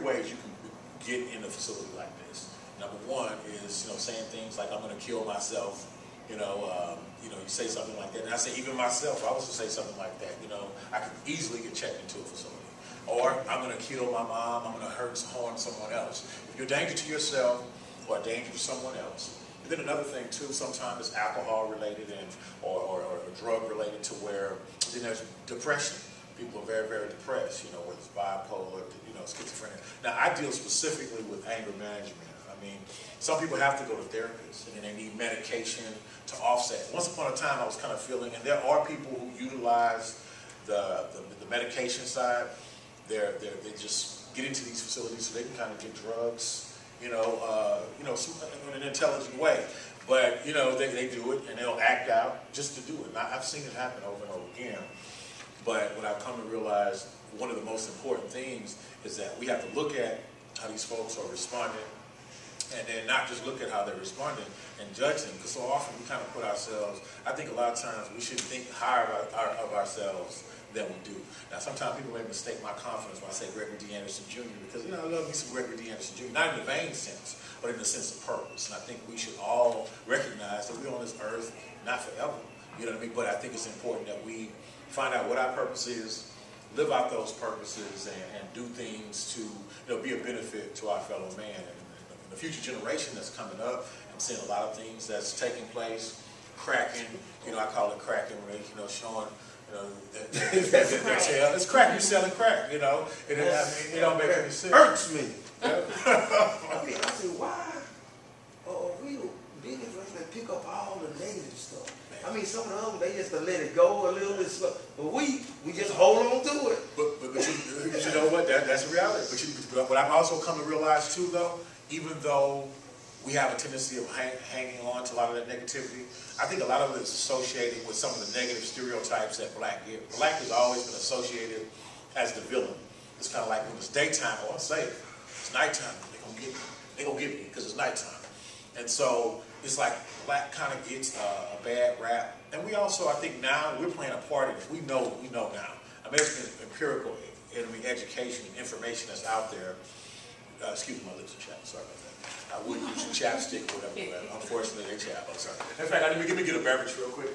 ways you can get in a facility like this. Number one is, saying things like, I'm going to kill myself. You say something like that. And I say, even myself, I also say something like that. I could easily get checked into a facility. Or, I'm going to kill my mom, I'm going to harm someone else. If you're a danger to yourself or a danger to someone else. And then another thing too, sometimes it's alcohol related or drug related, to where then there's depression. People are very, very depressed, whether it's bipolar, schizophrenia. Now, I deal specifically with anger management. I mean, some people have to go to therapists, and then they need medication to offset. Once upon a time, I was kind of feeling, and there are people who utilize the medication side. They just get into these facilities so they can kind of get drugs, in an intelligent way. But, they do it, and they'll act out just to do it. And I've seen it happen over and over again. But what I've come to realize, one of the most important things is that we have to look at how these folks are responding, and then not just look at how they're responding and judge them, because so often we kind of put ourselves, I think a lot of times we should think higher of ourselves than we do. Now, sometimes people may mistake my confidence when I say Gregory D. Anderson Jr., because, I love me some Gregory D. Anderson Jr., not in the vain sense, but in the sense of purpose. And I think we should all recognize that we're on this earth not forever, you know what I mean? But I think it's important that we find out what our purpose is, live out those purposes, and do things to be a benefit to our fellow man. And the future generation that's coming up, I'm seeing a lot of things that's taking place, cracking, I call it cracking, where they, showing, their tail. It's crack, you're selling crack, it don't make any sense. Hurts me. Yeah. I said, why are we big enough to pick up all the negative stuff? I mean, some of them, they just let it go a little bit slow. But we just hold on to it. But you know what? That's the reality. But what I've also come to realize too, though, even though we have a tendency of hanging on to a lot of that negativity, I think a lot of it is associated with some of the negative stereotypes that black get. Black has always been associated as the villain. It's kind of like when it's daytime, I want to say it's nighttime. They're going to get me. They're going to get me because it's nighttime. And so it's like black kind of gets a bad rap. And we also, I think now, we're playing a part in it. We know now. I mean, it's been empirical education and information that's out there. Excuse me, my lips are chapped. Sorry about that. I would use chapstick or whatever, but unfortunately they chap. I'm sorry. In fact, let me get a beverage real quick.